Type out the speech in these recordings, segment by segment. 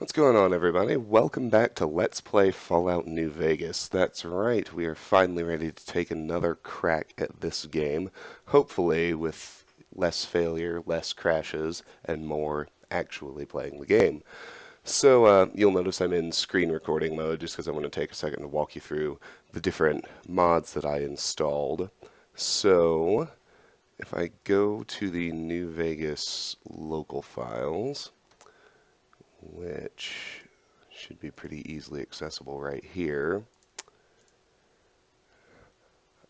What's going on, everybody? Welcome back to Let's Play Fallout New Vegas. That's right, we are finally ready to take another crack at this game, hopefully with less failure, less crashes, and more actually playing the game. So you'll notice I'm in screen recording mode just because I want to take a second to walk you through the different mods that I installed. So if I go to the New Vegas local files, which should be pretty easily accessible right here.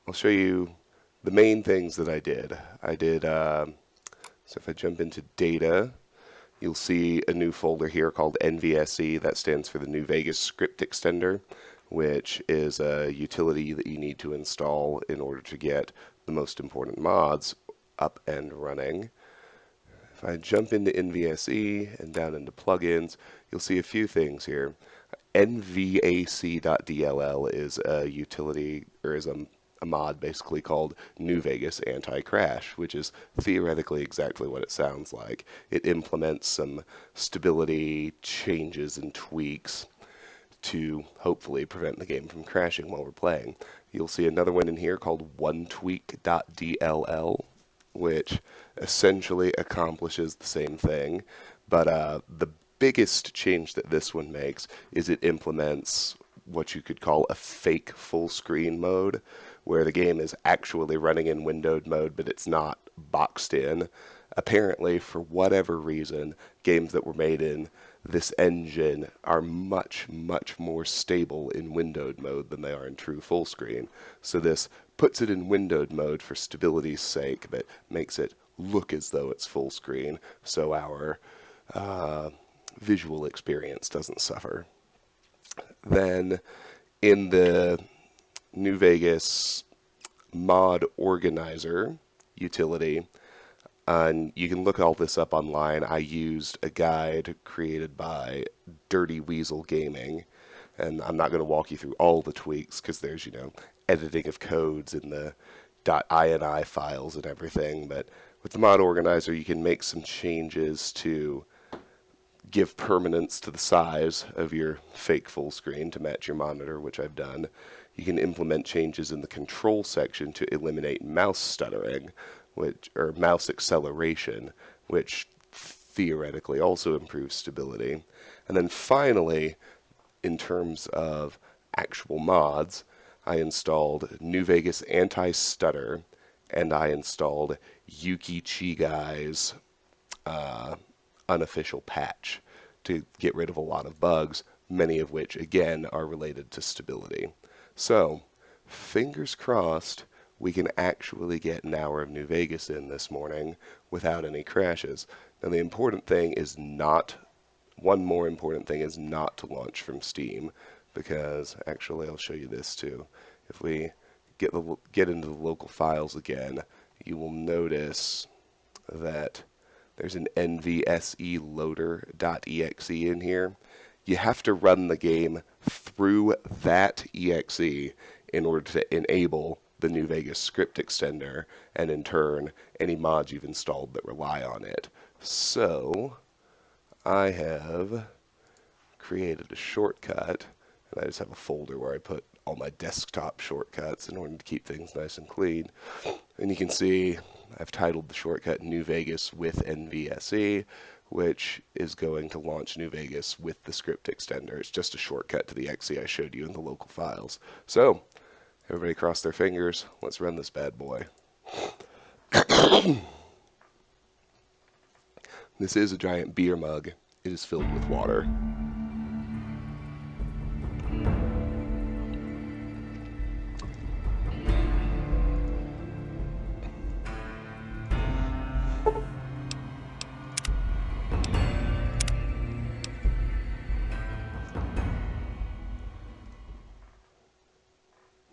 I'll show you the main things that I did. So if I jump into data, you'll see a new folder here called NVSE. That stands for the New Vegas Script Extender, which is a utility that you need to install in order to get the most important mods up and running. If I jump into NVSE and down into plugins, you'll see a few things here. NVAC.dll is a utility, or is a mod basically called New Vegas Anti-Crash, which is theoretically exactly what it sounds like. It implements some stability changes and tweaks to hopefully prevent the game from crashing while we're playing. You'll see another one in here called OneTweak.dll, which essentially accomplishes the same thing, but the biggest change that this one makes is it implements what you could call a fake full screen mode, where the game is actually running in windowed mode, but it's not boxed in. Apparently, for whatever reason, games that were made in this engine are much, much more stable in windowed mode than they are in true full screen. So this puts it in windowed mode for stability's sake, but makes it look as though it's full screen, so our visual experience doesn't suffer. Then in the New Vegas mod organizer utility, and you can look all this up online. I used a guide created by Dirty Weasel Gaming, and I'm not going to walk you through all the tweaks because there's, editing of codes in the .ini files and everything. But with the mod organizer, you can make some changes to give permanence to the size of your fake full screen to match your monitor, which I've done. You can implement changes in the control section to eliminate mouse stuttering, or mouse acceleration, which theoretically also improves stability. And then finally, in terms of actual mods, I installed New Vegas Anti-Stutter, and I installed Yuki Chigai's unofficial patch to get rid of a lot of bugs, many of which, again, are related to stability. So, fingers crossed, we can actually get an hour of New Vegas in this morning without any crashes. Now, the important thing is not, one more important thing is not to launch from Steam, because actually I'll show you this too. If we get into the local files again, you will notice that there's an nvse loader.exe in here. You have to run the game through that exe in order to enable the New Vegas script extender, and in turn, any mods you've installed that rely on it. So, I have created a shortcut, and I just have a folder where I put all my desktop shortcuts in order to keep things nice and clean. And you can see I've titled the shortcut New Vegas with NVSE, which is going to launch New Vegas with the script extender. It's just a shortcut to the exe I showed you in the local files. So, everybody cross their fingers. Let's run this bad boy. This is a giant beer mug. It is filled with water.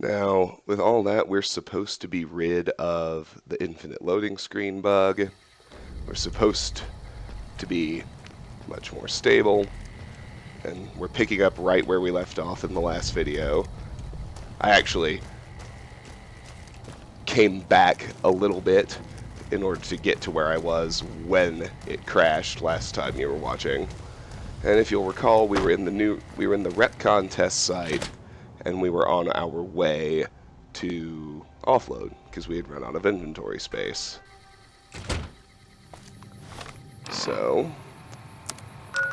Now, with all that, we're supposed to be rid of the infinite loading screen bug. We're supposed to be much more stable, and we're picking up right where we left off in the last video. I actually came back a little bit in order to get to where I was when it crashed last time you were watching. And if you'll recall, we were in the Repconn test site, and we were on our way to offload because we had run out of inventory space. So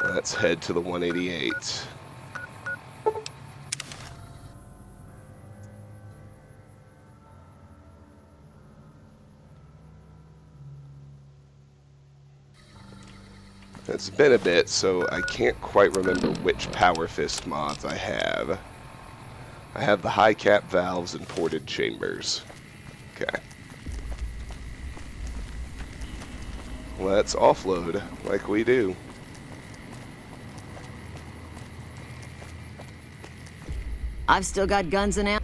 let's head to the 188. It's been a bit, so I can't quite remember which Power Fist mods I have. I have the high cap valves and ported chambers. Okay. Let's offload like we do. I've still got guns and ammo.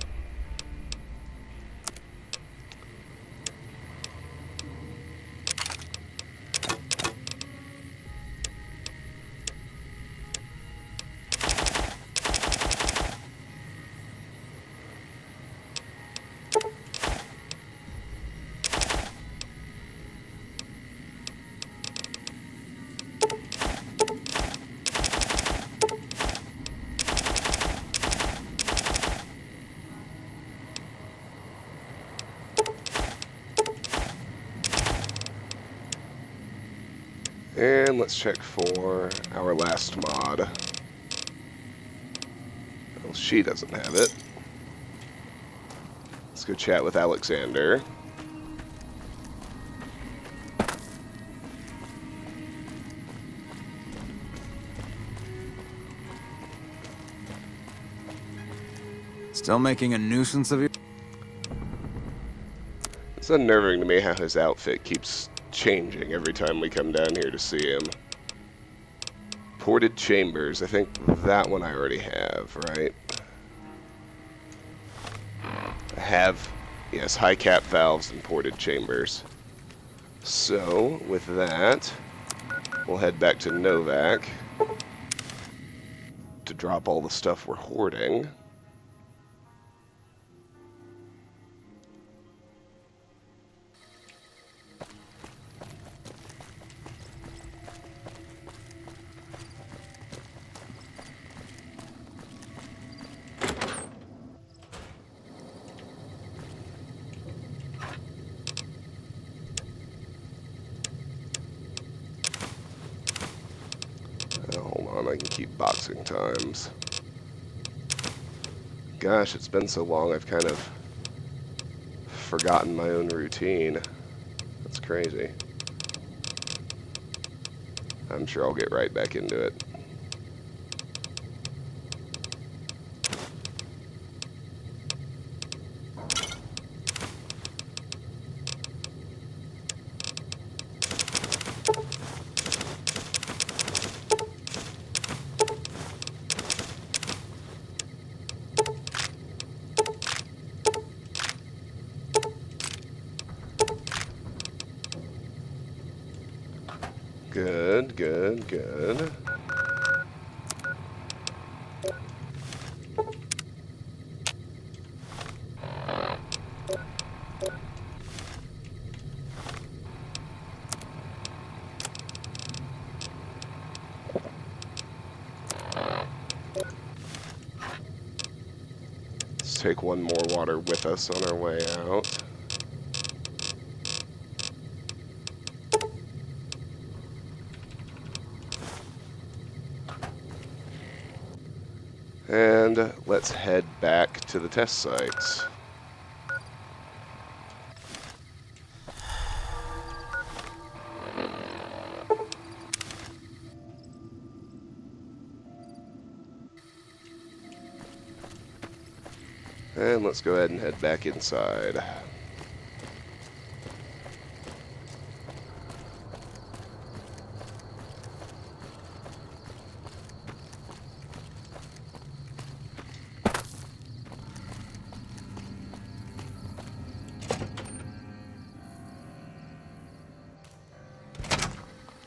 And let's check for our last mod. Well, she doesn't have it. Let's go chat with Alexander. Still making a nuisance of you? It's unnerving to me how his outfit keeps changing every time we come down here to see him. Ported chambers, I think that one I already have, right? I have, yes, high cap valves and ported chambers. So, with that, we'll head back to Novak to drop all the stuff we're hoarding. Hold on, I can keep boxing times. Gosh, it's been so long, I've kind of forgotten my own routine. That's crazy. I'm sure I'll get right back into it. Good, good, good. Let's take one more water with us on our way out. And let's head back to the test sites. And let's go ahead and head back inside.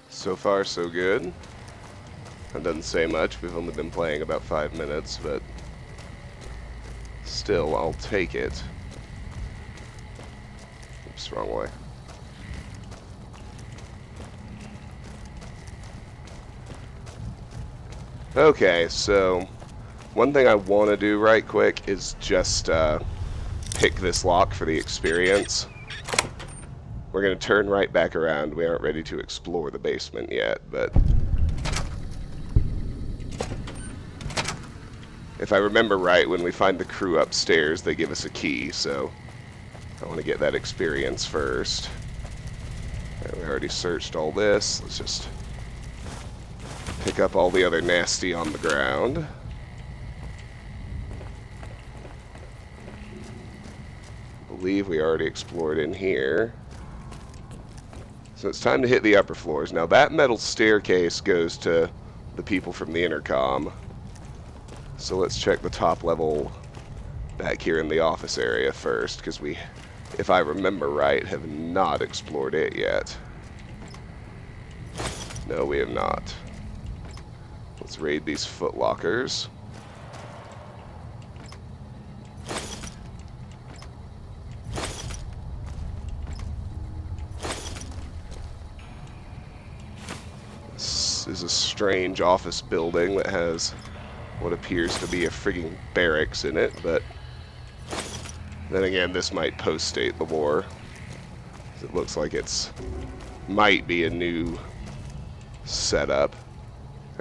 So far, so good. That doesn't say much. We've only been playing about 5 minutes, but still, I'll take it. Oops, wrong way. Okay, so one thing I want to do right quick is just pick this lock for the experience. We're going to turn right back around. We aren't ready to explore the basement yet, but if I remember right, when we find the crew upstairs, they give us a key, so I want to get that experience first. Right, we already searched all this. Let's just pick up all the other nasty on the ground. I believe we already explored in here. So it's time to hit the upper floors. Now that metal staircase goes to the people from the intercom. So let's check the top level back here in the office area first, because we, if I remember right, have not explored it yet. No, we have not. Let's raid these footlockers. This is a strange office building that has what appears to be a frigging barracks in it, but then again, this might post-date the war. It looks like it's might be a new setup.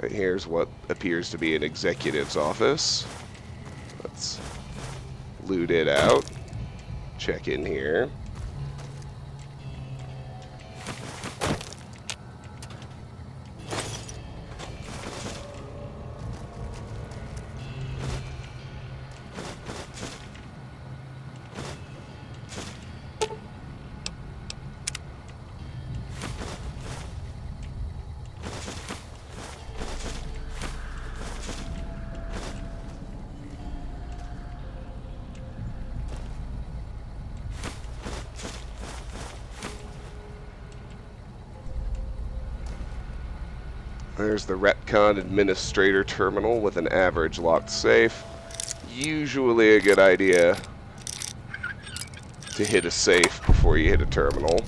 Right, here's what appears to be an executive's office. Let's loot it out. Check in here. There's the Repconn administrator terminal with an average locked safe. Usually a good idea to hit a safe before you hit a terminal.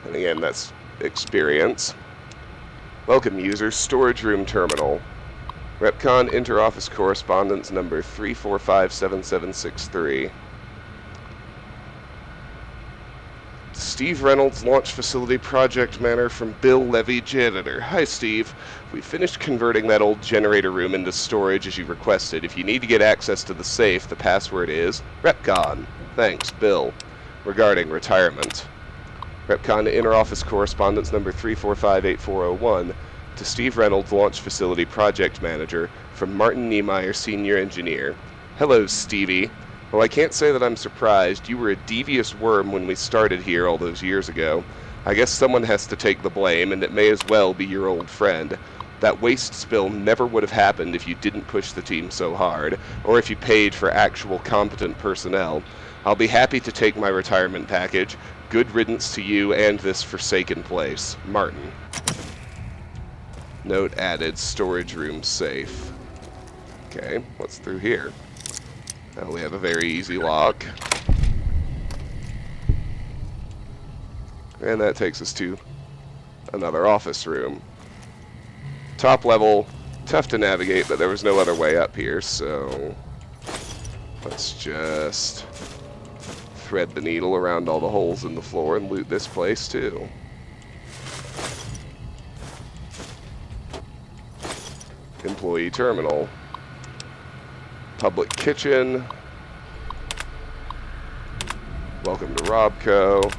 And again, that's experience. Welcome, users. Storage room terminal. Repconn interoffice correspondence number 3457763. Steve Reynolds, Launch Facility Project Manager from Bill Levy, Janitor. Hi, Steve. We finished converting that old generator room into storage as you requested. If you need to get access to the safe, the password is Repconn. Thanks, Bill. Regarding retirement. Repconn interoffice correspondence number 3458401 to Steve Reynolds, Launch Facility Project Manager from Martin Niemeyer, Senior Engineer. Hello, Stevie. Well, I can't say that I'm surprised. You were a devious worm when we started here all those years ago. I guess someone has to take the blame, and it may as well be your old friend. That waste spill never would have happened if you didn't push the team so hard, or if you paid for actual competent personnel. I'll be happy to take my retirement package. Good riddance to you and this forsaken place. Martin. Note added, storage room safe. Okay, what's through here? Well, we have a very easy lock. And that takes us to another office room. Top level, tough to navigate, but there was no other way up here, so let's just thread the needle around all the holes in the floor and loot this place too. Employee terminal. Public kitchen. Welcome to Robco.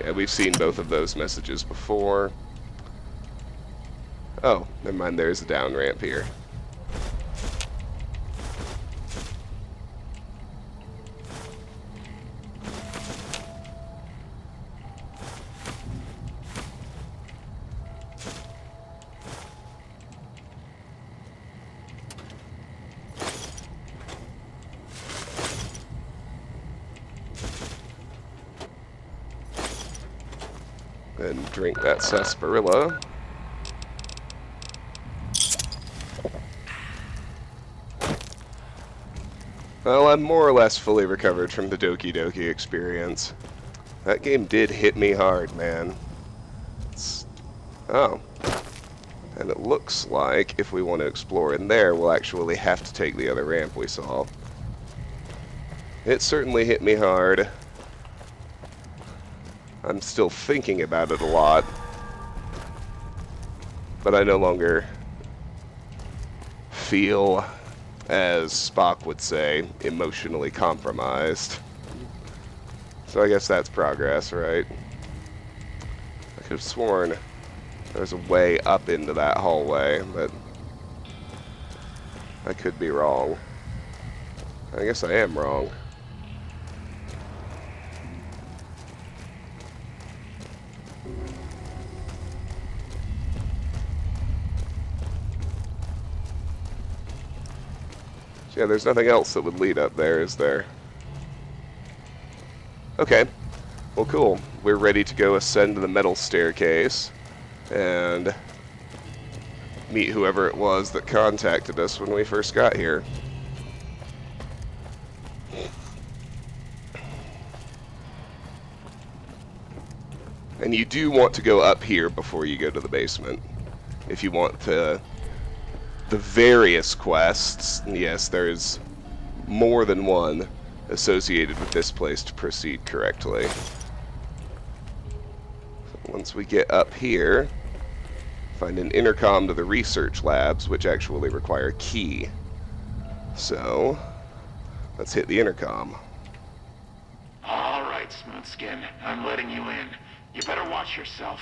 Yeah, we've seen both of those messages before. Oh, never mind, there's a down ramp here. And drink that sarsaparilla. Well, I'm more or less fully recovered from the Doki Doki experience. That game did hit me hard, man. Oh. And it looks like if we want to explore in there, we'll actually have to take the other ramp we saw. It certainly hit me hard. I'm still thinking about it a lot. But I no longer feel, as Spock would say, emotionally compromised. So I guess that's progress, right? I could have sworn there's a way up into that hallway, but I could be wrong. I guess I am wrong. So yeah, there's nothing else that would lead up there, is there? Okay. Well, cool. We're ready to go ascend the metal staircase and meet whoever it was that contacted us when we first got here. And you do want to go up here before you go to the basement. If you want the various quests, yes, there's more than one associated with this place to proceed correctly. So once we get up here, find an intercom to the research labs, which actually require a key. So, let's hit the intercom. All right, Smoothskin. I'm letting you in. You better watch yourself.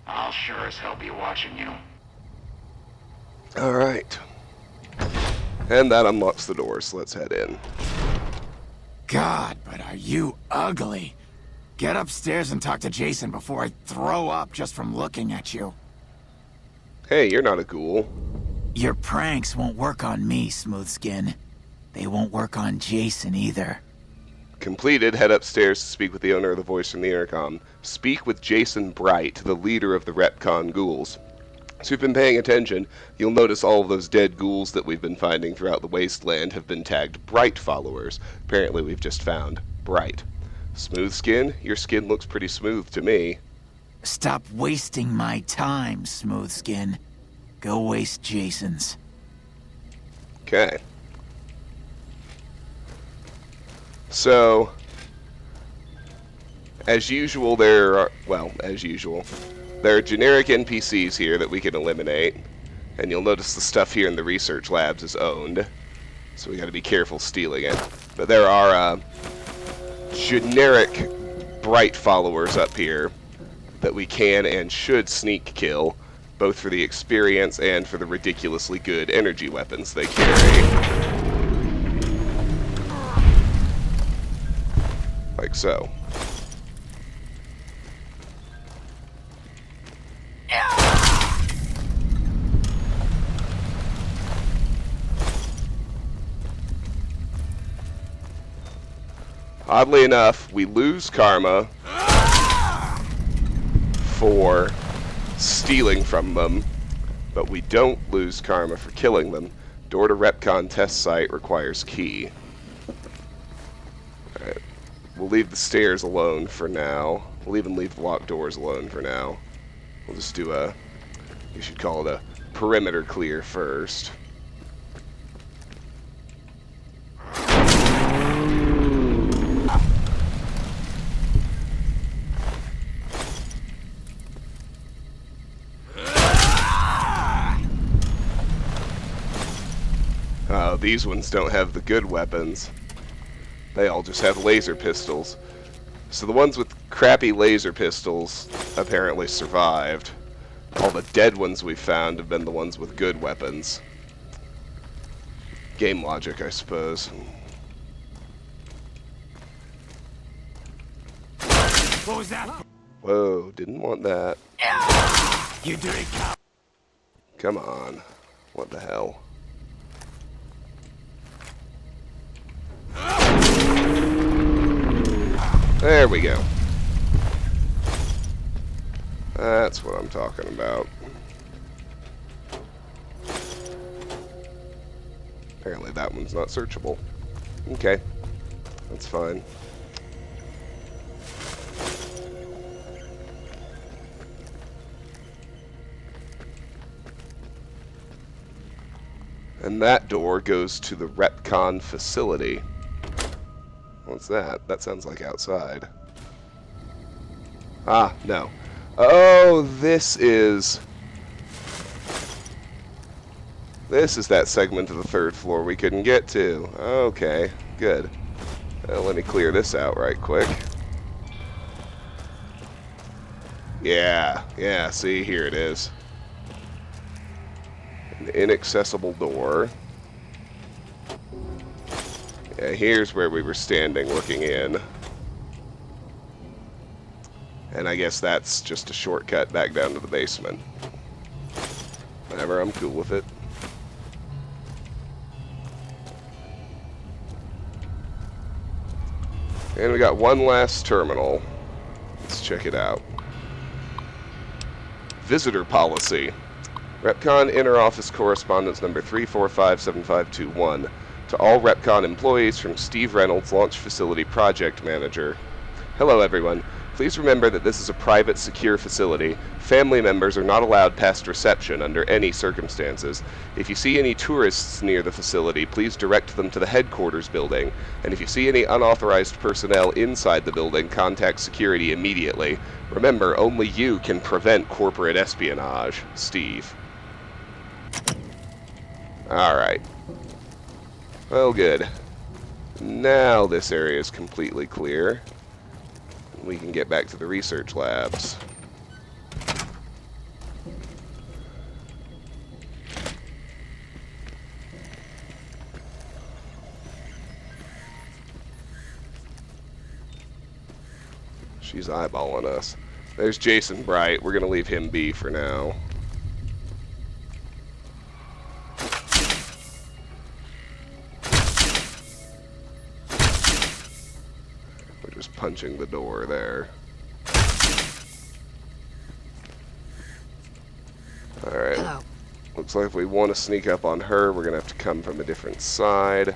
I'll sure as hell be watching you. Alright. And that unlocks the doors, so let's head in. God, but are you ugly? Get upstairs and talk to Jason before I throw up just from looking at you. Hey, you're not a ghoul. Your pranks won't work on me, Smoothskin. They won't work on Jason either. Completed, head upstairs to speak with the owner of the voice from the intercom. Speak with Jason Bright, the leader of the Repconn ghouls. So if you've been paying attention, you'll notice all of those dead ghouls that we've been finding throughout the wasteland have been tagged Bright followers. Apparently we've just found Bright. Smooth skin? Your skin looks pretty smooth to me. Stop wasting my time, Smoothskin. Go waste Jason's. Okay. So, as usual, there are generic NPCs here that we can eliminate, and you'll notice the stuff here in the research labs is owned, so we got to be careful stealing it. But there are generic Bright followers up here that we can and should sneak kill, both for the experience and for the ridiculously good energy weapons they carry. Like so. Oddly enough, we lose karma for stealing from them, but we don't lose karma for killing them. Door to Repconn test site requires key. Alright. We'll leave the stairs alone for now. We'll even leave the locked doors alone for now. We'll just do you should call it a perimeter clear first. These ones don't have the good weapons. They all just have laser pistols. So the ones with crappy laser pistols apparently survived. All the dead ones we found have been the ones with good weapons. Game logic, I suppose. What was that? Whoa, didn't want that. You dirty cop. Come on. What the hell? There we go. That's what I'm talking about. Apparently that one's not searchable. Okay. That's fine. And that door goes to the Repconn facility. What's that? That sounds like outside. Ah, no. Oh, this is that segment of the third floor we couldn't get to. Okay, good. Let me clear this out right quick. Yeah, see, here it is. An inaccessible door. Yeah, here's where we were standing looking in. And I guess that's just a shortcut back down to the basement. Whatever, I'm cool with it. And we got one last terminal. Let's check it out. Visitor policy. Repconn Inter-Office Correspondence number 3457521. To all Repconn employees from Steve Reynolds, Launch Facility Project Manager. Hello everyone. Please remember that this is a private, secure facility. Family members are not allowed past reception under any circumstances. If you see any tourists near the facility, please direct them to the headquarters building. And if you see any unauthorized personnel inside the building, contact security immediately. Remember, only you can prevent corporate espionage. Steve. Alright. Well, good. Now this area is completely clear. We can get back to the research labs. She's eyeballing us. There's Jason Bright. We're going to leave him be for now. We're just punching the door there. Alright. Hello. Looks like if we want to sneak up on her, we're going to have to come from a different side.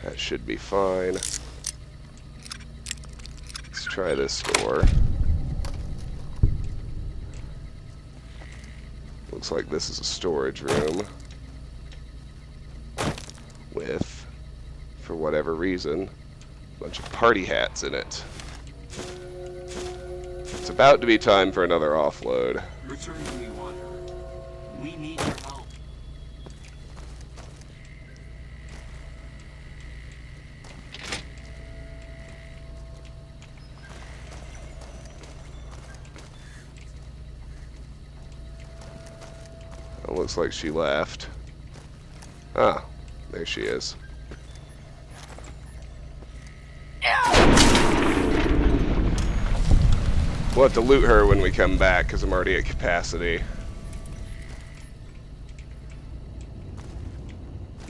That should be fine. Let's try this door. Looks like this is a storage room with, for whatever reason, a bunch of party hats in it. It's about to be time for another offload. Return to me, Wanderer. We need your help. It looks like she left. Ah, there she is. We'll have to loot her when we come back, because I'm already at capacity.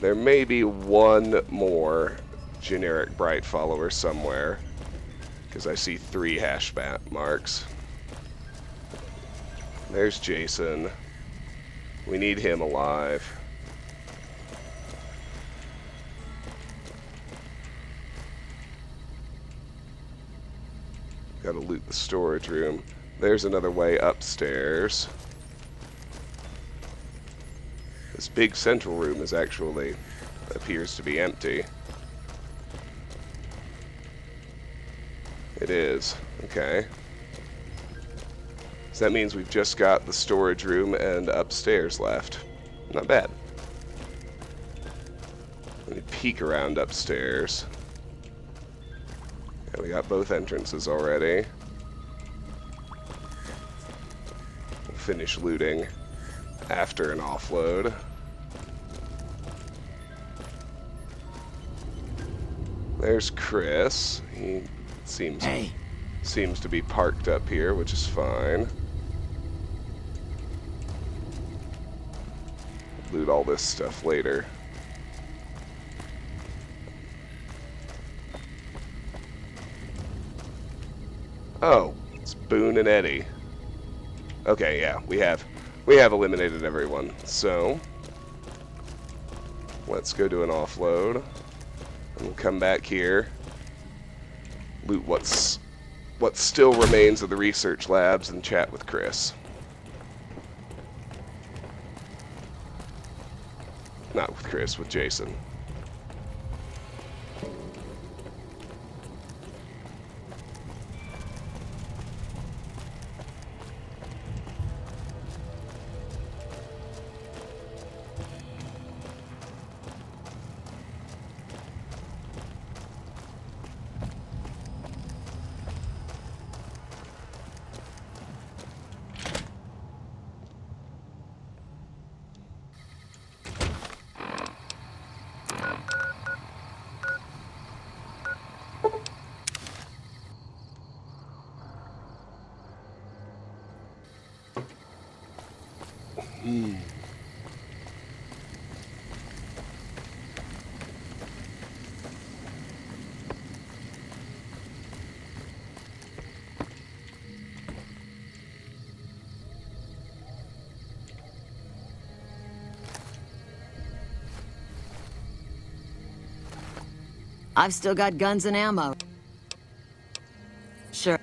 There may be one more generic Bright follower somewhere, because I see 3 hash marks. There's Jason. We need him alive. Gotta loot the storage room. There's another way upstairs. This big central room is actually appears to be empty. It is. Okay. So that means we've just got the storage room and upstairs left. Not bad. Let me peek around upstairs. Yeah, we got both entrances already. We'll finish looting after an offload. There's Chris. He seems to be parked up here, which is fine. Loot all this stuff later. Oh, it's Boone and Eddie. Okay, yeah, we have eliminated everyone. So let's go do an offload. And we'll come back here. Loot what still remains of the research labs and chat with Chris. Not with Chris, with Jason. I've still got guns and ammo. Sure.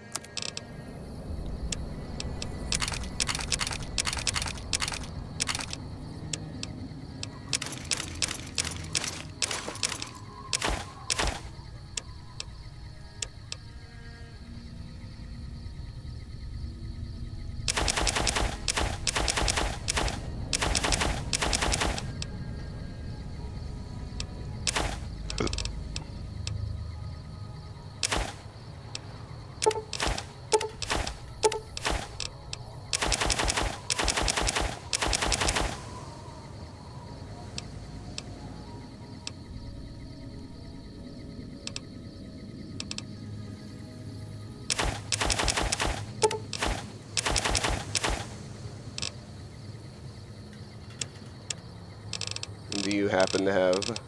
Do you happen to have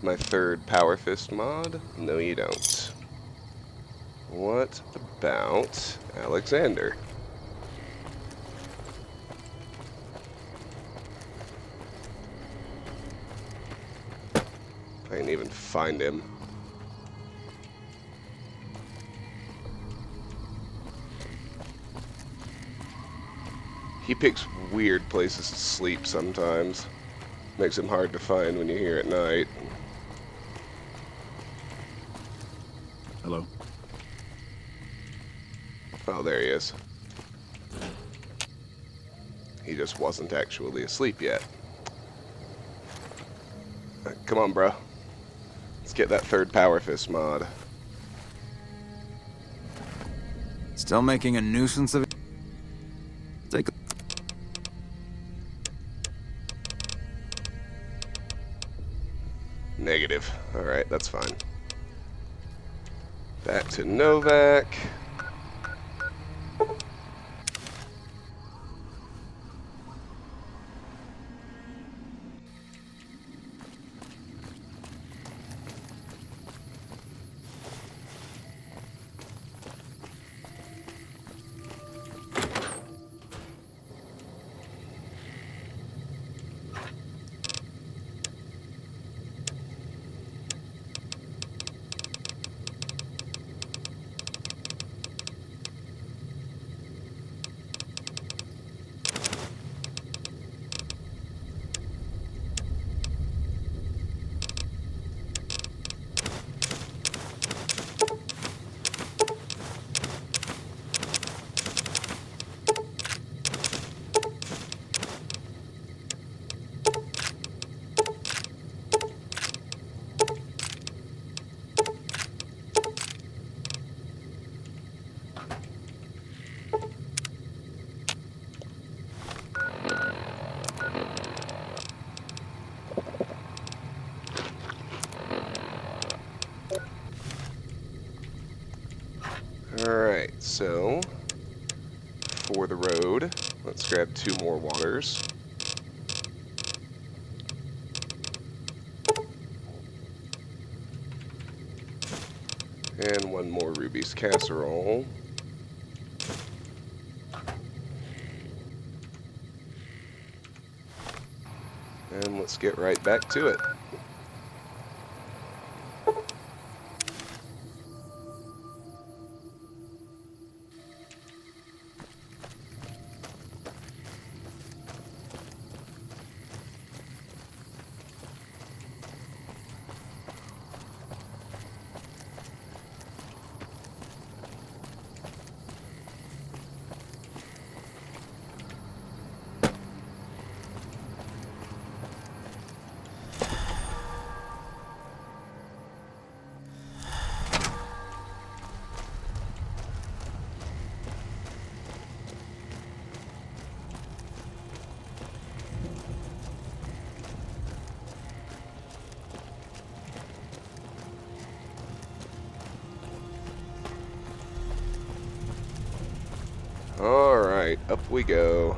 my third Power Fist mod? No, you don't. What about Alexander? I can even find him. He picks weird places to sleep sometimes. Makes him hard to find when you're here at night. Hello? Oh, there he is. He just wasn't actually asleep yet. Come on, bro. Let's get that third Power Fist mod. Still making a nuisance of it? Take a... Negative. Alright, that's fine. Back to Novak. Alright, so for the road, let's grab 2 more waters. And 1 more Ruby's casserole. And let's get right back to it. Alright, up we go.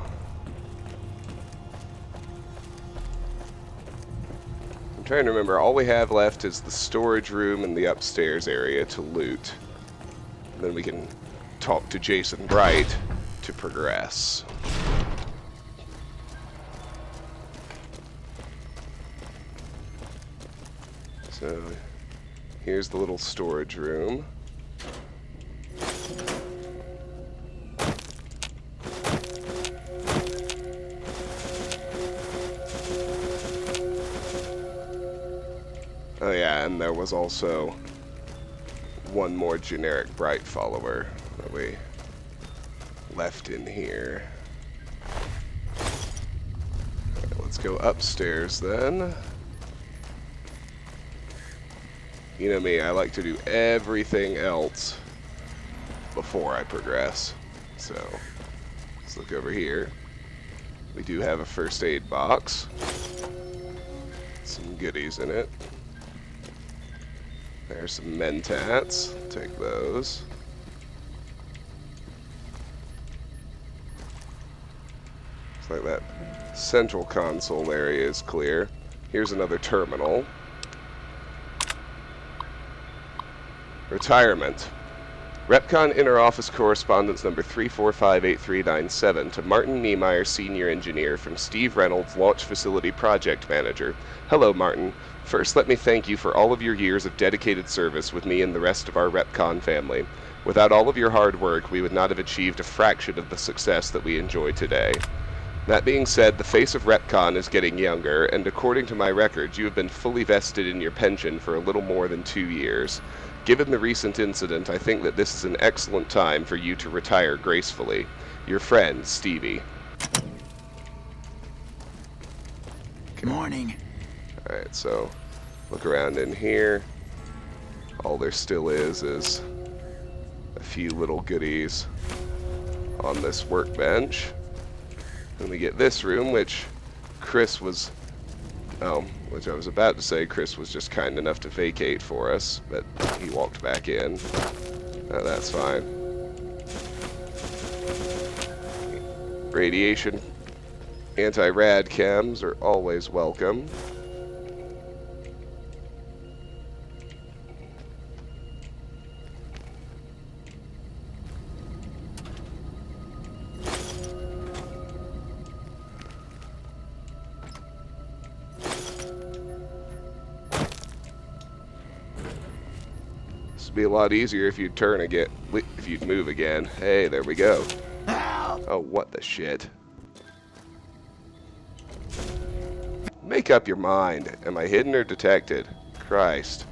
I'm trying to remember, all we have left is the storage room and the upstairs area to loot. And then we can talk to Jason Bright to progress. So, here's the little storage room. Oh yeah, and there was also one more generic Bright follower that we left in here. Alright, let's go upstairs then. You know me, I like to do everything else before I progress. So, let's look over here. We do have a first aid box. Some goodies in it. There's some mentats. Take those. Looks like that central console area is clear. Here's another terminal. Retirement. Repconn Inter-Office Correspondence number 3458397 to Martin Niemeyer, Senior Engineer, from Steve Reynolds, Launch Facility Project Manager. Hello, Martin. First, let me thank you for all of your years of dedicated service with me and the rest of our Repconn family. Without all of your hard work, we would not have achieved a fraction of the success that we enjoy today. That being said, the face of Repconn is getting younger, and according to my records, you have been fully vested in your pension for a little more than 2 years. Given the recent incident, I think that this is an excellent time for you to retire gracefully. Your friend, Stevie. Good morning. Alright, so look around in here. All there still is a few little goodies on this workbench. Then we get this room, which Chris was... which I was about to say Chris was just kind enough to vacate for us, but he walked back in. That's fine. Radiation anti-rad chems are always welcome. Be a lot easier if you'd turn again, if you'd move again. Hey, there we go. Oh, what the shit. Make up your mind. Am I hidden or detected? Christ.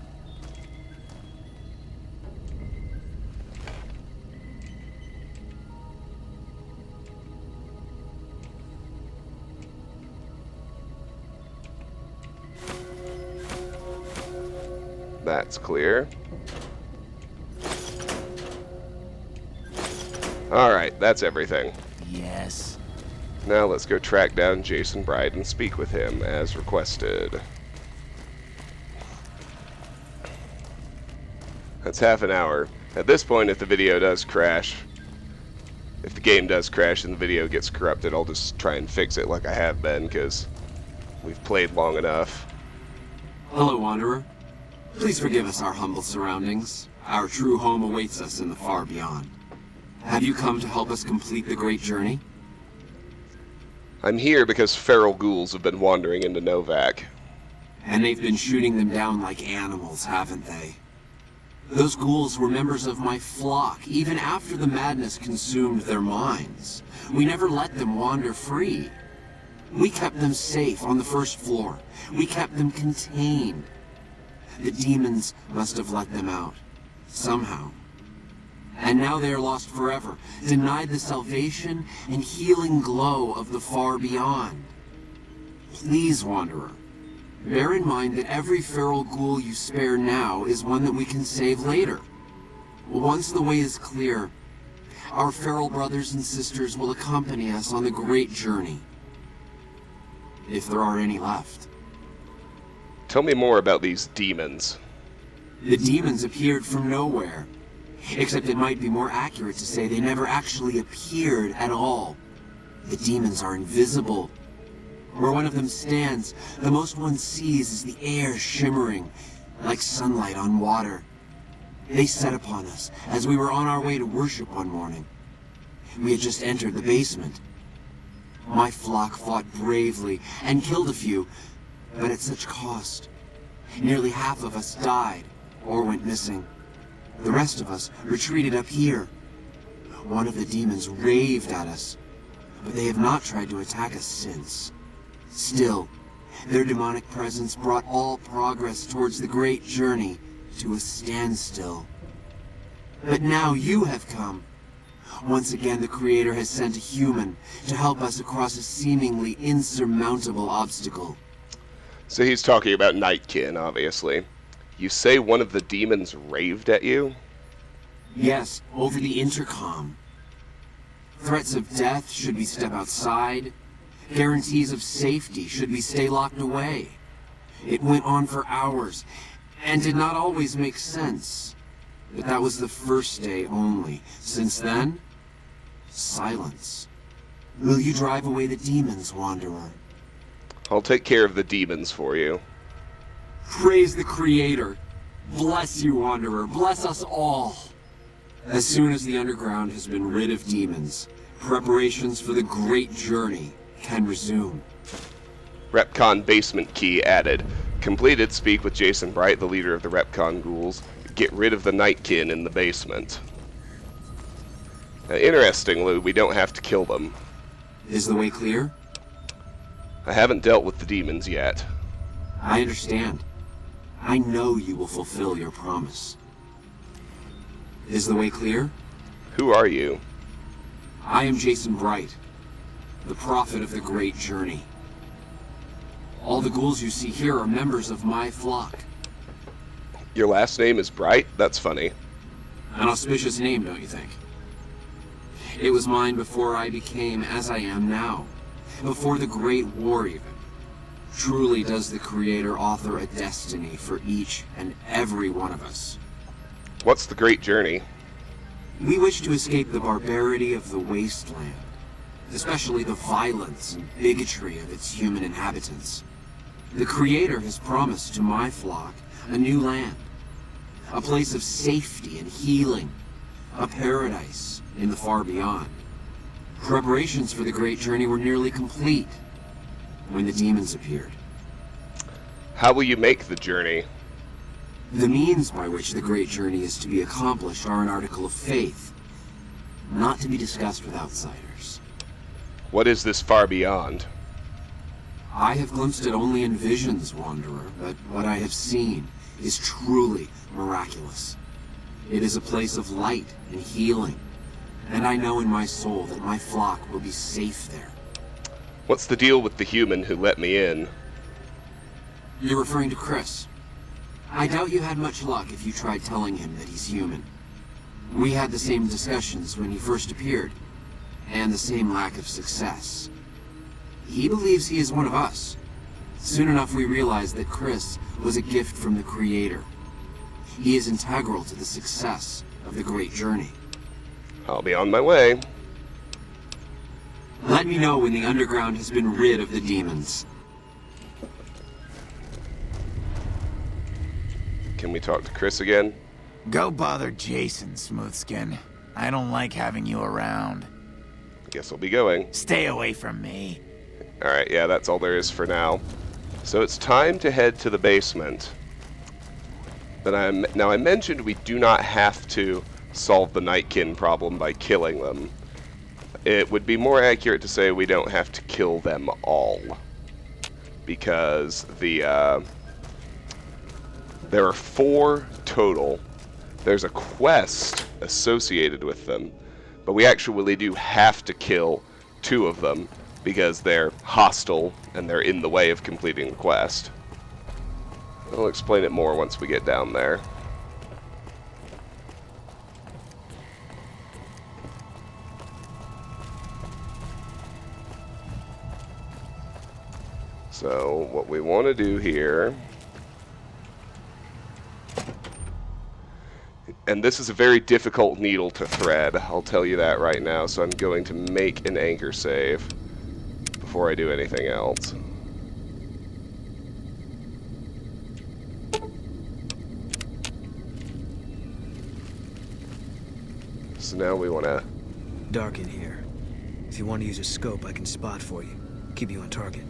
That's clear. Alright, that's everything. Yes. Now let's go track down Jason Bright and speak with him as requested. That's half an hour. At this point, if the video does crash, if the game does crash and the video gets corrupted, I'll just try and fix it like I have been, because we've played long enough. Hello, Wanderer. Please forgive us our humble surroundings. Our true home awaits us in the far beyond. Have you come to help us complete the great journey? I'm here because feral ghouls have been wandering into Novak. And they've been shooting them down like animals, haven't they? Those ghouls were members of my flock, even after the madness consumed their minds. We never let them wander free. We kept them safe on the first floor. We kept them contained. The demons must have let them out, somehow. And now they are lost forever, denied the salvation and healing glow of the far beyond. Please, Wanderer, bear in mind that every feral ghoul you spare now is one that we can save later. Once the way is clear, our feral brothers and sisters will accompany us on the great journey. If there are any left. Tell me more about these demons. The demons appeared from nowhere. Except it might be more accurate to say they never actually appeared at all. The demons are invisible. Where one of them stands, the most one sees is the air shimmering, like sunlight on water. They set upon us as we were on our way to worship one morning. We had just entered the basement. My flock fought bravely and killed a few, but at such cost. Nearly half of us died or went missing. The rest of us retreated up here. One of the demons raved at us, but they have not tried to attack us since. Still, their demonic presence brought all progress towards the great journey to a standstill. But now you have come. Once again, the Creator has sent a human to help us across a seemingly insurmountable obstacle. So he's talking about Nightkin, obviously. You say one of the demons raved at you? Yes, over the intercom. Threats of death should we step outside. Guarantees of safety should we stay locked away. It went on for hours, and did not always make sense. But that was the first day only. Since then, silence. Will you drive away the demons, Wanderer? I'll take care of the demons for you. Praise the Creator. Bless you, Wanderer. Bless us all. As soon as the underground has been rid of demons, preparations for the great journey can resume. Repconn basement key added. Completed, speak with Jason Bright, the leader of the Repconn ghouls. Get rid of the Nightkin in the basement. Now, interestingly, we don't have to kill them. Is the way clear? I haven't dealt with the demons yet. I understand. I know you will fulfill your promise. Is the way clear? Who are you? I am Jason Bright, the prophet of the great journey. All the ghouls you see here are members of my flock. Your last name is Bright? That's funny. An auspicious name, don't you think? It was mine before I became as I am now. Before the Great War, even. Truly does the Creator author a destiny for each and every one of us. What's the great journey? We wish to escape the barbarity of the wasteland, especially the violence and bigotry of its human inhabitants. The Creator has promised to my flock a new land, a place of safety and healing, a paradise in the far beyond. Preparations for the great journey were nearly complete when the demons appeared. How will you make the journey? The means by which the great journey is to be accomplished are an article of faith, not to be discussed with outsiders. What is this far beyond? I have glimpsed it only in visions, Wanderer, but what I have seen is truly miraculous. It is a place of light and healing, and I know in my soul that my flock will be safe there. What's the deal with the human who let me in? You're referring to Chris. I doubt you had much luck if you tried telling him that he's human. We had the same discussions when he first appeared, and the same lack of success. He believes he is one of us. Soon enough we realized that Chris was a gift from the Creator. He is integral to the success of the great journey. I'll be on my way. Let me know when the underground has been rid of the demons. Can we talk to Chris again? Go bother Jason, Smoothskin. I don't like having you around. Guess I'll be going. Stay away from me. Alright, yeah, that's all there is for now. So it's time to head to the basement. Now I mentioned we do not have to solve the Nightkin problem by killing them. It would be more accurate to say we don't have to kill them all. Because there are 4 total. There's a quest associated with them, but we actually do have to kill 2 of them because they're hostile and they're in the way of completing the quest. I'll explain it more once we get down there. So what we want to do here, And this is a very difficult needle to thread, I'll tell you that right now, so I'm going to make an anchor save before I do anything else. So now we want to... Dark in here. If you want to use a scope, I can spot for you. Keep you on target.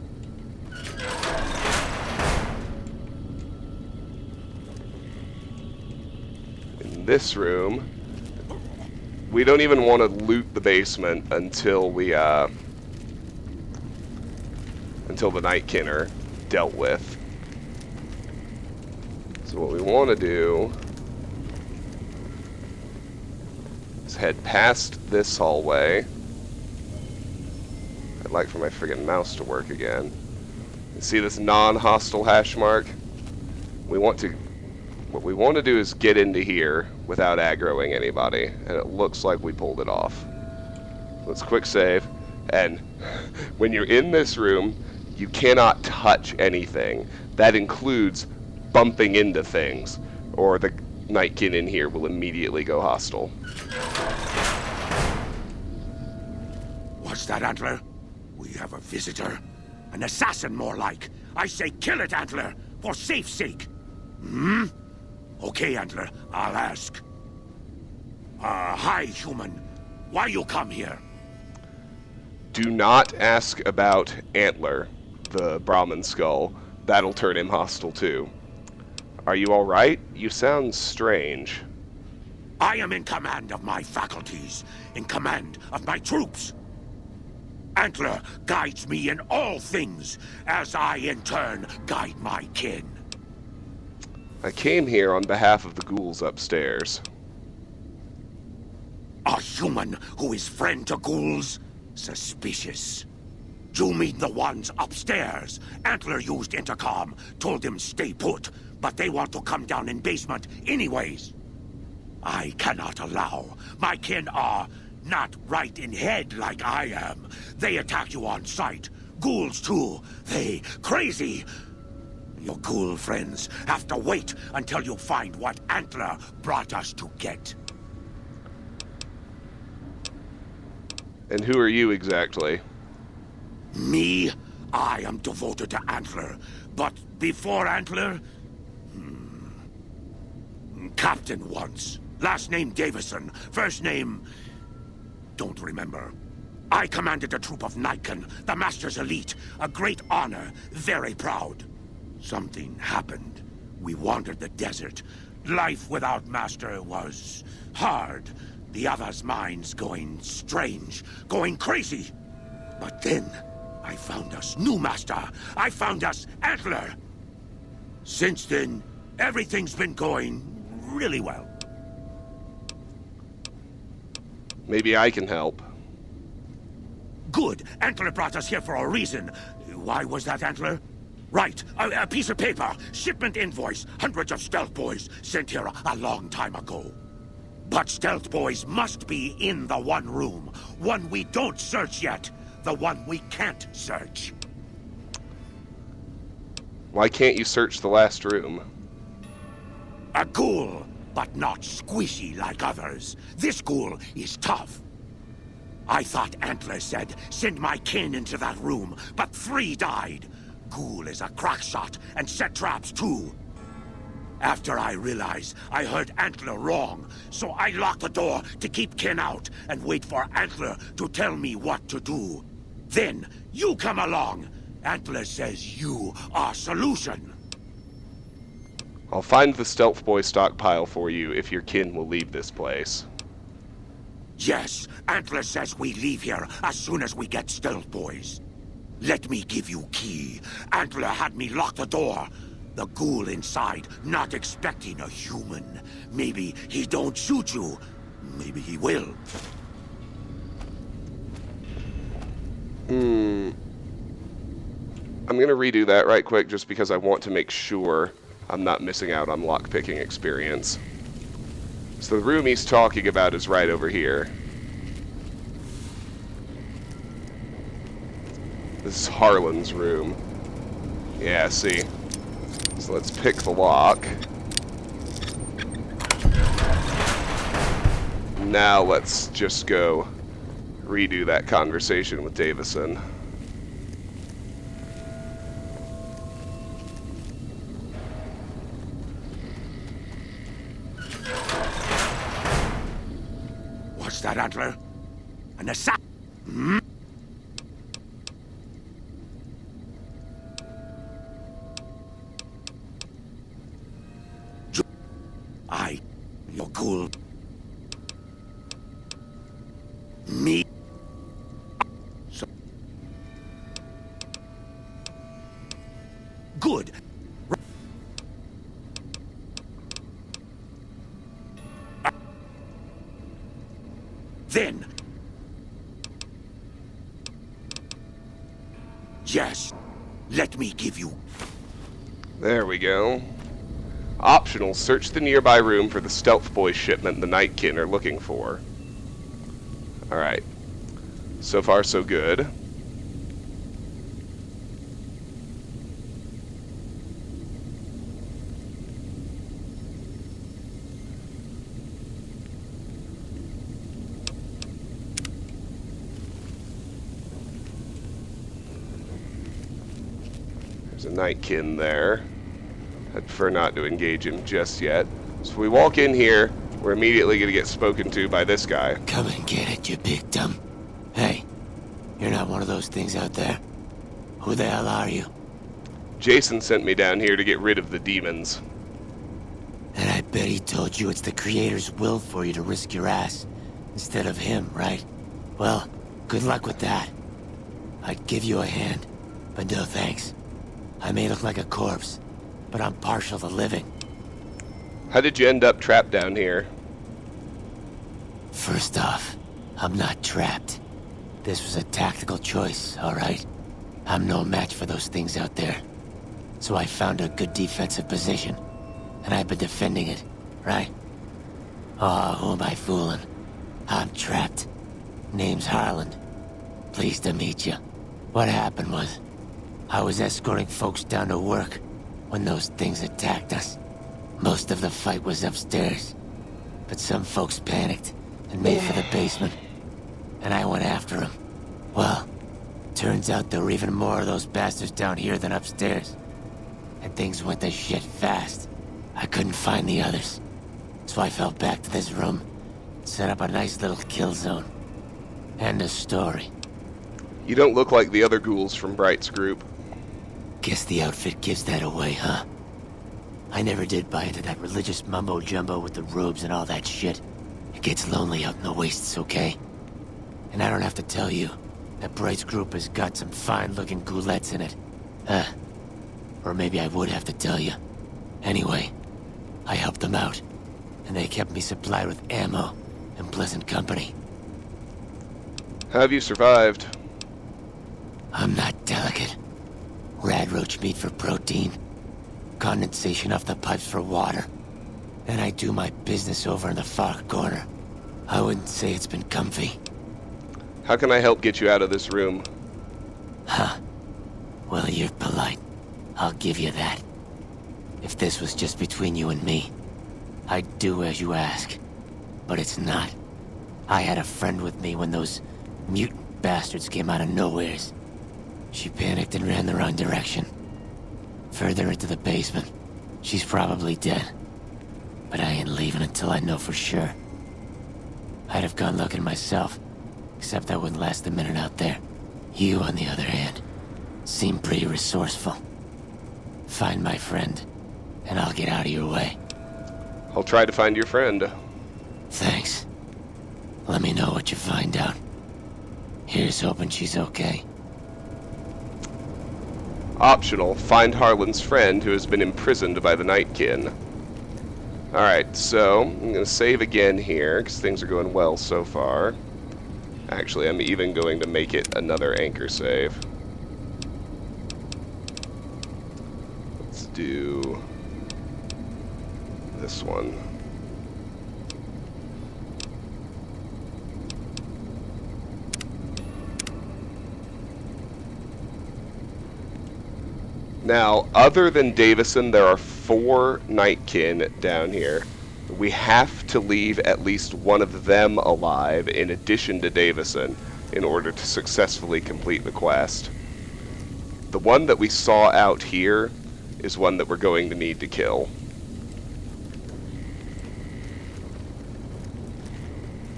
In this room, we don't even want to loot the basement until we, until the Nightkin are dealt with. So what we want to do is head past this hallway. I'd like for my friggin' mouse to work again. You see this non-hostile hash mark? What we want to do is get into here without aggroing anybody, and it looks like we pulled it off. Let's quick save, and when you're in this room, you cannot touch anything. That includes bumping into things, or the Nightkin in here will immediately go hostile. What's that, Antler? We have a visitor. An assassin, more like. I say kill it, Antler, for safe's sake. Hmm? Okay, Antler, I'll ask. Hi, human. Why you come here? Do not ask about Antler, the Brahmin skull. That'll turn him hostile too. Are you alright? You sound strange. I am in command of my faculties, in command of my troops. Antler guides me in all things, as I in turn guide my kin. I came here on behalf of the ghouls upstairs. A human who is friend to ghouls? Suspicious. You mean the ones upstairs? Antler used intercom, told them stay put, but they want to come down in basement anyways. I cannot allow. My kin are not right in head like I am. They attack you on sight. Ghouls too. They crazy. Your ghoul friends have to wait until you find what Antler brought us to get. And who are you exactly? Me? I am devoted to Antler. But before Antler? Captain once. Last name Davison. First name... don't remember. I commanded a troop of Nightkin, the Master's elite. A great honor. Very proud. Something happened. We wandered the desert. Life without Master was hard. The others' minds going strange, going crazy. But then, I found us new Master. I found us Antler. Since then, everything's been going really well. Maybe I can help. Good. Antler brought us here for a reason. Why was that, Antler? Right. A piece of paper. Shipment invoice. Hundreds of stealth boys sent here a long time ago. But stealth boys must be in the one room. One we don't search yet. The one we can't search. Why can't you search the last room? A ghoul, but not squishy like others. This ghoul is tough. I thought Antler said, send my kin into that room, but 3 died. Ghoul is a crackshot and set traps too. After I realized I heard Antler wrong, so I locked the door to keep kin out and wait for Antler to tell me what to do. Then you come along. Antler says you are solution. I'll find the stealth boy stockpile for you if your kin will leave this place. Yes, Antler says we leave here as soon as we get stealth boys. Let me give you key. Antler had me lock the door. The ghoul inside, not expecting a human. Maybe he don't shoot you. Maybe he will. I'm gonna redo that right quick just because I want to make sure I'm not missing out on lockpicking experience. So the room he's talking about is right over here. This is Harlan's room. Yeah, see. So let's pick the lock. Now let's just go redo that conversation with Davison. What's that, Antler? An assassin? You're cool. Me? So... Good. Then... Yes. Let me give you... There we go. Optional, search the nearby room for the Stealth Boy shipment the Nightkin are looking for. Alright. So far, so good. There's a Nightkin there. I'd prefer not to engage him just yet. So if we walk in here, we're immediately going to get spoken to by this guy. Come and get it, you big dumb. Hey, you're not one of those things out there. Who the hell are you? Jason sent me down here to get rid of the demons. And I bet he told you it's the Creator's will for you to risk your ass instead of him, right? Well, good luck with that. I'd give you a hand, but no thanks. I may look like a corpse, but I'm partial to living. How did you end up trapped down here? First off, I'm not trapped. This was a tactical choice, alright? I'm no match for those things out there. So I found a good defensive position, and I've been defending it, right? Oh, who am I fooling? I'm trapped. Name's Harland. Pleased to meet you. What happened was, I was escorting folks down to work when those things attacked us. Most of the fight was upstairs, but some folks panicked and made for the basement, and I went after them. Well, turns out there were even more of those bastards down here than upstairs, and things went to shit fast. I couldn't find the others, so I fell back to this room, set up a nice little kill zone. End of story. You don't look like the other ghouls from Bright's group. Guess the outfit gives that away, huh? I never did buy into that religious mumbo-jumbo with the robes and all that shit. It gets lonely out in the wastes, okay? And I don't have to tell you that Bright's group has got some fine-looking ghoulettes in it. Or maybe I would have to tell you. Anyway, I helped them out, and they kept me supplied with ammo and pleasant company. How have you survived? I'm not delicate. Radroach meat for protein, condensation off the pipes for water, and I do my business over in the far corner. I wouldn't say it's been comfy. How can I help get you out of this room? Huh. Well, you're polite. I'll give you that. If this was just between you and me, I'd do as you ask. But it's not. I had a friend with me when those mutant bastards came out of nowheres. She panicked and ran the wrong direction. Further into the basement. She's probably dead. But I ain't leaving until I know for sure. I'd have gone looking myself, except I wouldn't last a minute out there. You, on the other hand, seem pretty resourceful. Find my friend, and I'll get out of your way. I'll try to find your friend. Thanks. Let me know what you find out. Here's hoping she's okay. Optional, find Harlan's friend who has been imprisoned by the Nightkin. Alright, so I'm going to save again here, because things are going well so far. Actually, I'm even going to make it another anchor save. Let's do this one. Now, other than Davison, there are 4 Nightkin down here. We have to leave at least one of them alive in addition to Davison in order to successfully complete the quest. The one that we saw out here is one that we're going to need to kill.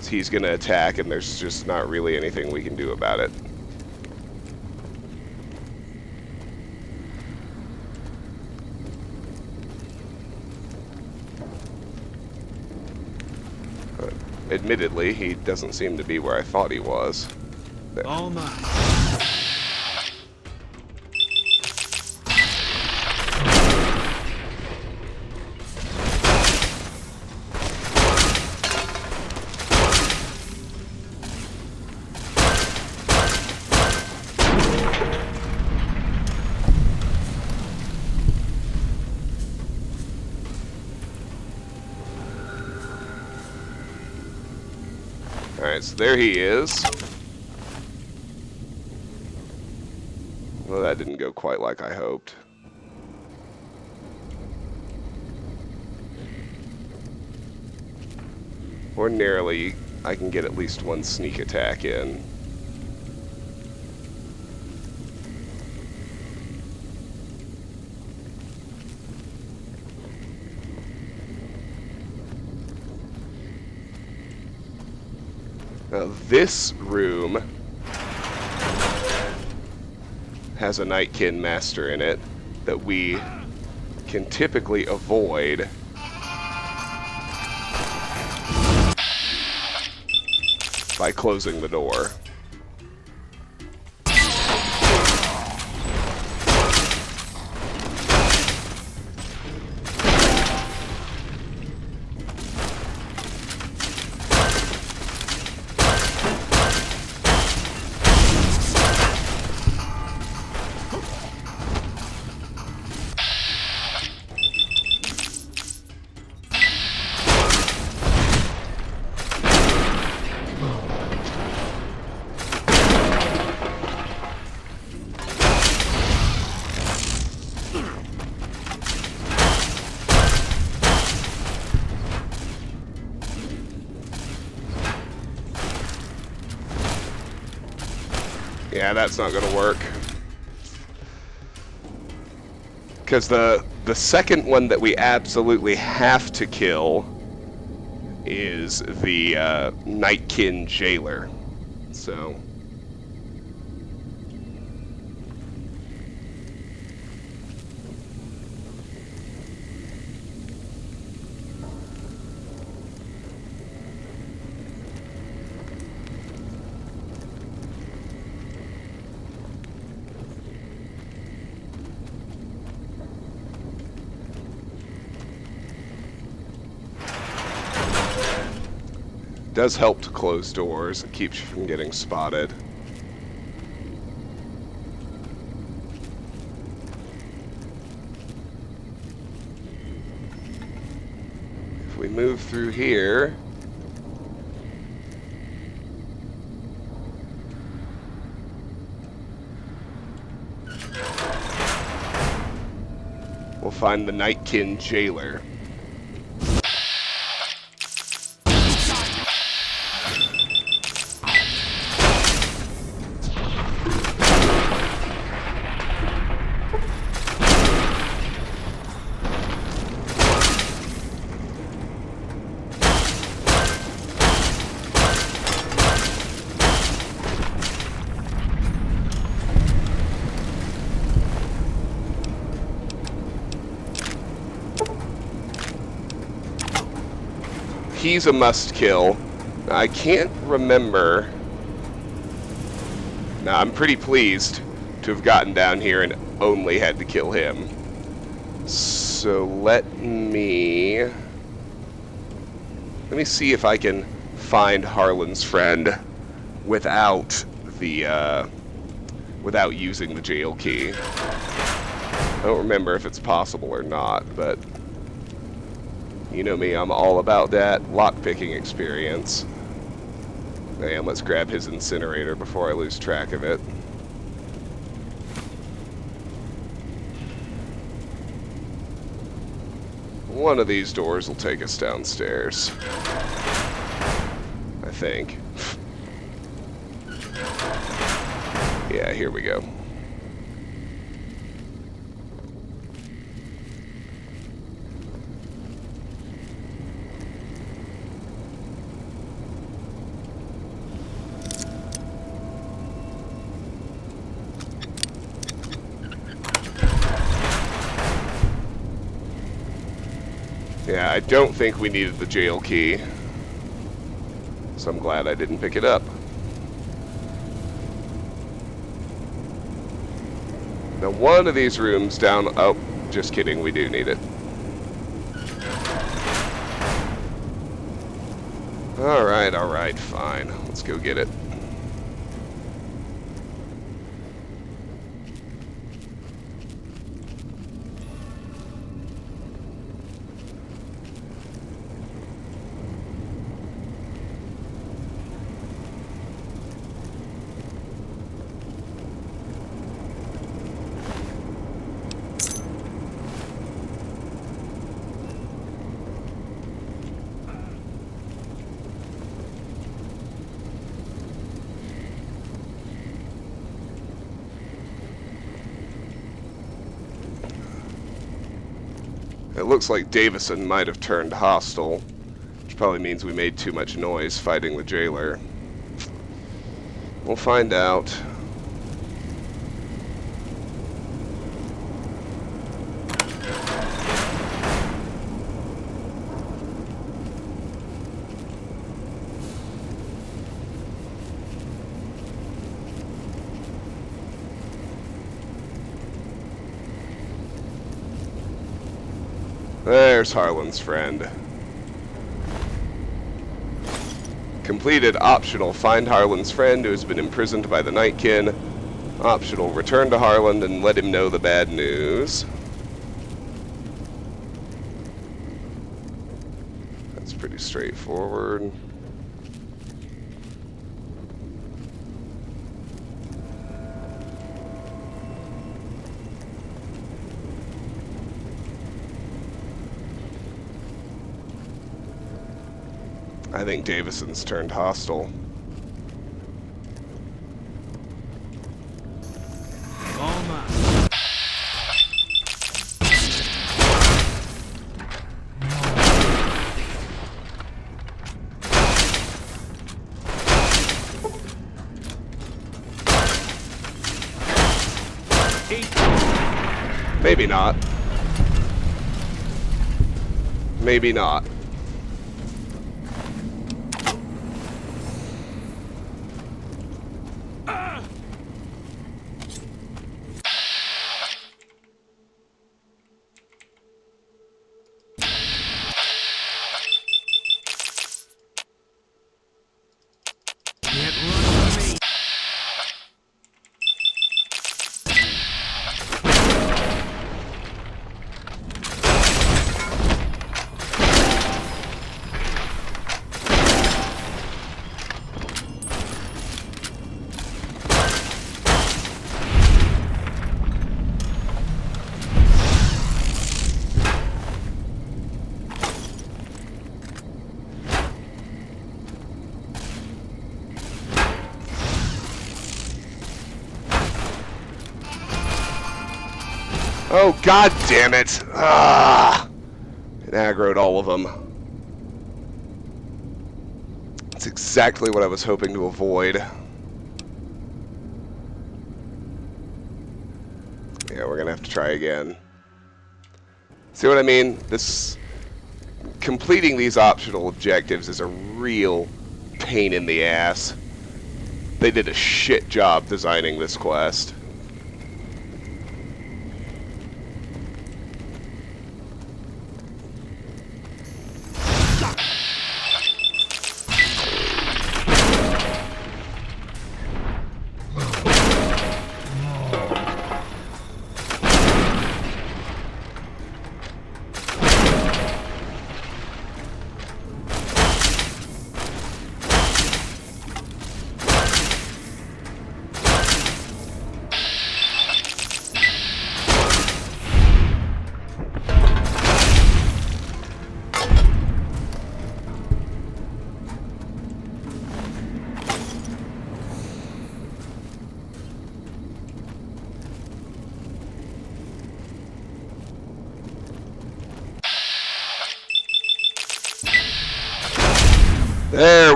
He's going to attack, and there's just not really anything we can do about it. Admittedly, he doesn't seem to be where I thought he was. There. All mine. Alright, so there he is. Well, that didn't go quite like I hoped. Ordinarily, I can get at least one sneak attack in. Now, this room has a Nightkin Master in it that we can typically avoid by closing the door. Yeah, that's not going to work. Because the second one that we absolutely have to kill is the Nightkin Jailer. So... does help to close doors. It keeps you from getting spotted. If we move through here, we'll find the Nightkin Jailer. He's a must-kill. I can't remember. Now, I'm pretty pleased to have gotten down here and only had to kill him. So let me see if I can find Harlan's friend without the without using the jail key. I don't remember if it's possible or not, but you know me, I'm all about that lockpicking experience. And let's grab his incinerator before I lose track of it. one of these doors will take us downstairs. I think. Yeah, here we go. Yeah, I don't think we needed the jail key, so I'm glad I didn't pick it up. Now, one of these rooms down... Oh, just kidding, we do need it. Alright, fine. Let's go get it. It looks like Davison might have turned hostile, which probably means we made too much noise fighting the jailer. We'll find out. There's Harlan's friend. Completed. Optional. Find Harlan's friend who has been imprisoned by the Nightkin. Optional. Return to Harlan and let him know the bad news. That's pretty straightforward. I think Davison's turned hostile. Maybe not. Maybe not. Oh, god damn it! Ah! It aggroed all of them. That's exactly what I was hoping to avoid. Yeah, we're gonna have to try again. See what I mean? Completing these optional objectives is a real pain in the ass. They did a shit job designing this quest.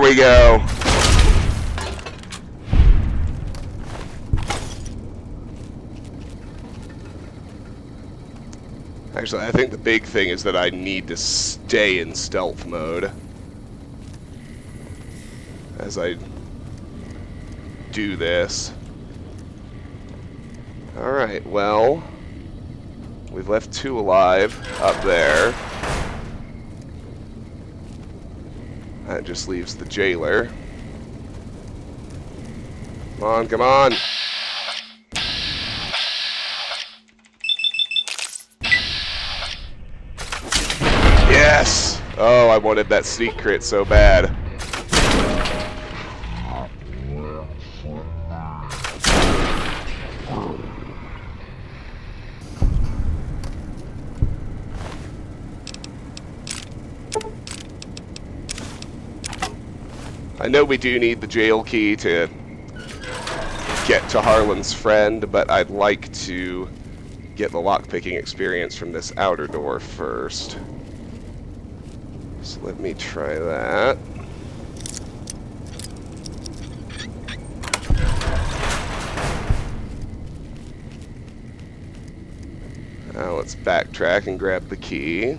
we go. Actually, I think the big thing is that I need to stay in stealth mode as I do this. Alright, well, we've left 2 alive up there. That just leaves the jailer. Come on, come on! Yes! Oh, I wanted that sneak crit so bad. I know we do need the jail key to get to Harlan's friend, but I'd like to get the lockpicking experience from this outer door first. So let me try that. Now let's backtrack and grab the key.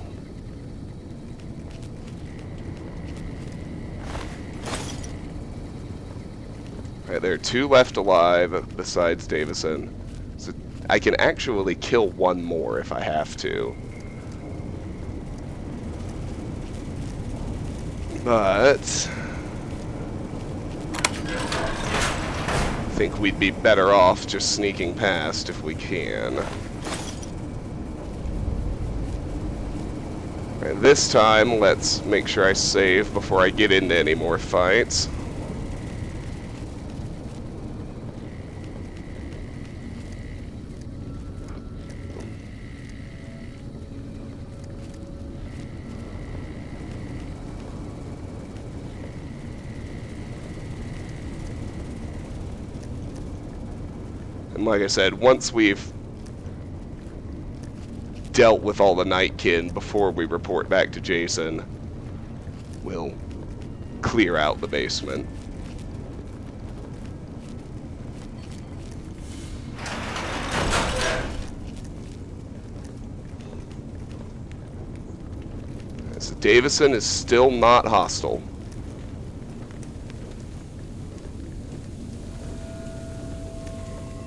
Alright, there are 2 left alive besides Davison. So I can actually kill 1 more if I have to. But I think we'd be better off just sneaking past if we can. Alright, this time, let's make sure I save before I get into any more fights. And like I said, once we've dealt with all the Nightkin before we report back to Jason, we'll clear out the basement. So Davison is still not hostile.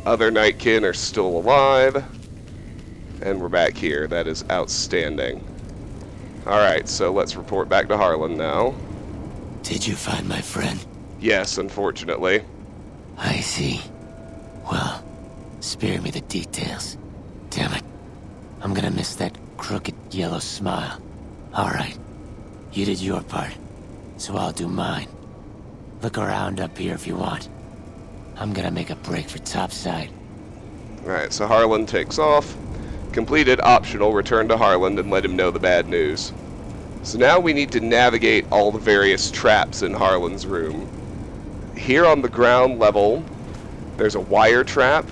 Other Nightkin are still alive. And we're back here. That is outstanding. Alright, so let's report back to Harlan now. Did you find my friend? Yes, unfortunately. I see. Well, spare me the details. Damn it. I'm gonna miss that crooked yellow smile. Alright. You did your part, so I'll do mine. Look around up here if you want. I'm gonna make a break for topside. Alright, so Harlan takes off. Completed, optional, return to Harlan and let him know the bad news. So now we need to navigate all the various traps in Harlan's room. Here on the ground level, there's a wire trap,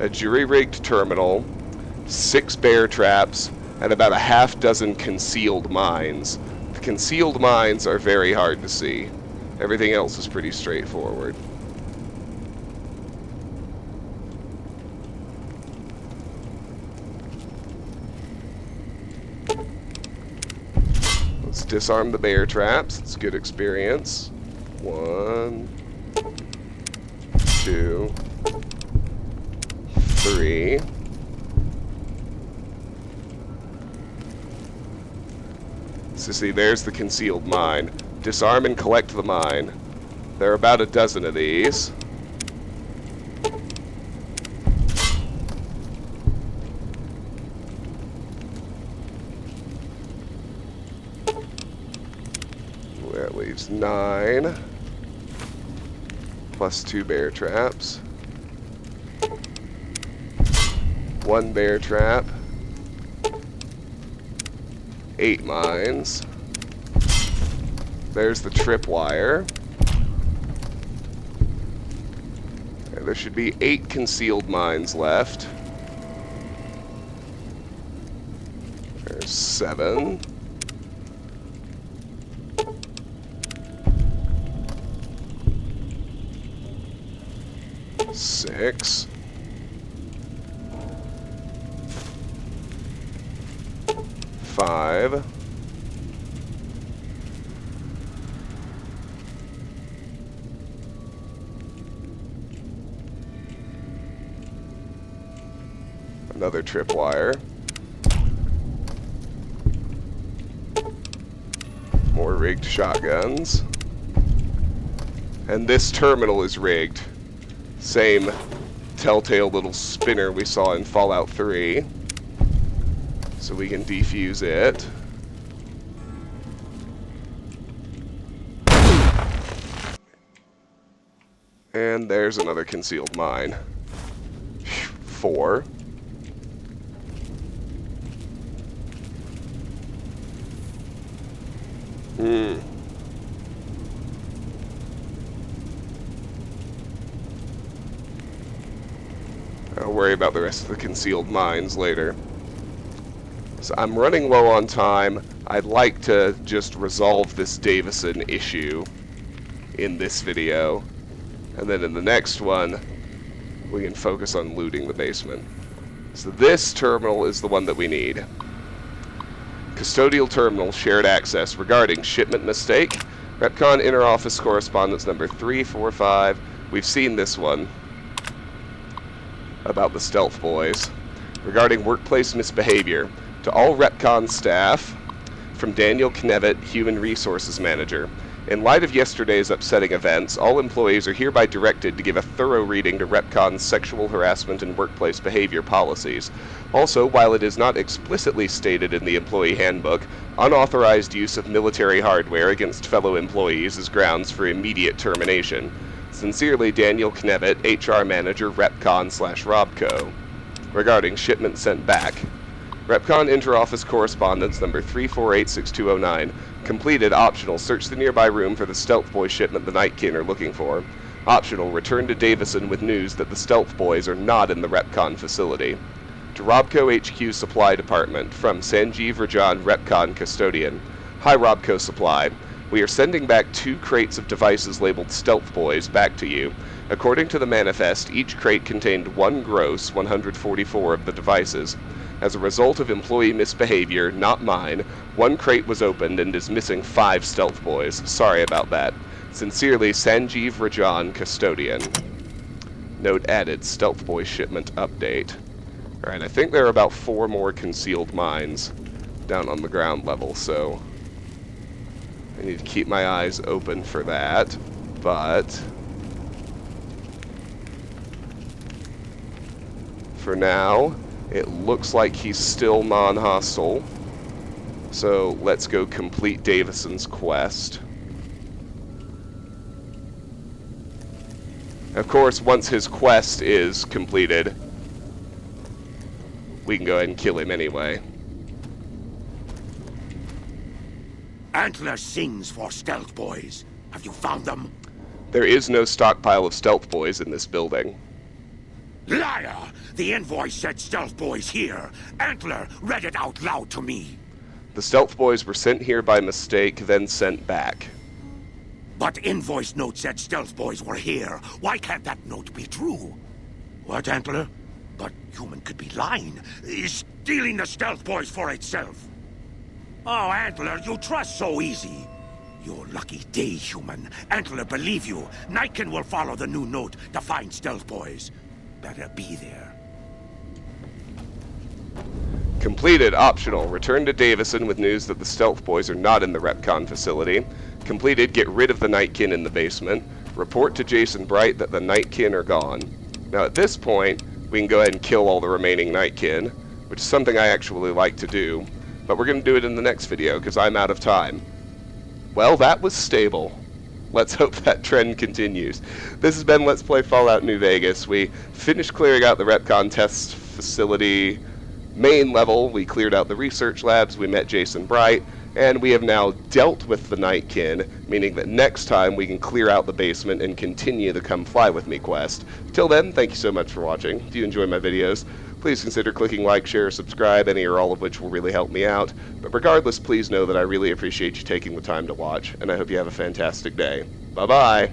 a jury-rigged terminal, 6 bear traps, and about a half-dozen concealed mines. The concealed mines are very hard to see. Everything else is pretty straightforward. Let's disarm the bear traps. It's a good experience. 1, 2, 3. So see, there's the concealed mine. Disarm and collect the mine. There are about a dozen of these. That leaves 9. Plus 2 bear traps. 1 bear trap. 8 mines. There's the tripwire. And there should be 8 concealed mines left. There's 7. 6. Five. Another tripwire. More rigged shotguns. And this terminal is rigged. Same telltale little spinner we saw in Fallout 3. So we can defuse it. And there's another concealed mine. 4. I'll worry about the rest of the concealed mines later. So I'm running low on time. I'd like to just resolve this Davison issue in this video. And then in the next one, we can focus on looting the basement. So this terminal is the one that we need. Custodial terminal shared access regarding shipment mistake. Repconn interoffice correspondence number 345. We've seen this one about the stealth boys. Regarding workplace misbehavior. To all Repconn staff, from Daniel Knevitt, Human Resources Manager. In light of yesterday's upsetting events, all employees are hereby directed to give a thorough reading to Repconn's sexual harassment and workplace behavior policies. Also, while it is not explicitly stated in the employee handbook, unauthorized use of military hardware against fellow employees is grounds for immediate termination. Sincerely, Daniel Knevitt, HR Manager, Repconn/Robco. Regarding shipment sent back. Repconn interoffice correspondence number 3486209. Completed. Optional. Search the nearby room for the Stealth Boy shipment the Nightkin are looking for. Optional. Return to Davison with news that the Stealth Boys are not in the Repconn facility. To Robco HQ Supply Department. From Sanjeev Rajan, Repconn Custodian. Hi Robco Supply. We are sending back 2 crates of devices labeled Stealth Boys back to you. According to the manifest, each crate contained 1 gross 144 of the devices. As a result of employee misbehavior, not mine, 1 crate was opened and is missing 5 Stealth Boys. Sorry about that. Sincerely, Sanjeev Rajan, Custodian. Note added, Stealth Boy shipment update. Alright, I think there are about 4 more concealed mines down on the ground level, so I need to keep my eyes open for that, but for now, it looks like he's still non-hostile. So let's go complete Davison's quest. Of course, once his quest is completed, we can go ahead and kill him anyway. Antler sings for Stealth Boys. Have you found them? There is no stockpile of Stealth Boys in this building. Liar! The invoice said Stealth Boys here. Antler read it out loud to me. The Stealth Boys were sent here by mistake, then sent back. But invoice note said Stealth Boys were here. Why can't that note be true? What, Antler? But human could be lying. Is stealing the Stealth Boys for itself. Oh, Antler, you trust so easy. Your lucky day, human. Antler believe you. Nightkin will follow the new note to find Stealth Boys. Better be there. Completed. Optional. Return to Davison with news that the Stealth Boys are not in the Repconn facility. Completed. Get rid of the Nightkin in the basement. Report to Jason Bright that the Nightkin are gone. Now at this point, we can go ahead and kill all the remaining Nightkin, which is something I actually like to do. But we're going to do it in the next video, because I'm out of time. Well, that was stable. Let's hope that trend continues. This has been Let's Play Fallout New Vegas. We finished clearing out the Repconn test facility main level. We cleared out the research labs. We met Jason Bright. And we have now dealt with the Nightkin, meaning that next time we can clear out the basement and continue the Come Fly With Me quest. Till then, thank you so much for watching. If you enjoy my videos, please consider clicking like, share, subscribe, any or all of which will really help me out. But regardless, please know that I really appreciate you taking the time to watch, and I hope you have a fantastic day. Bye-bye!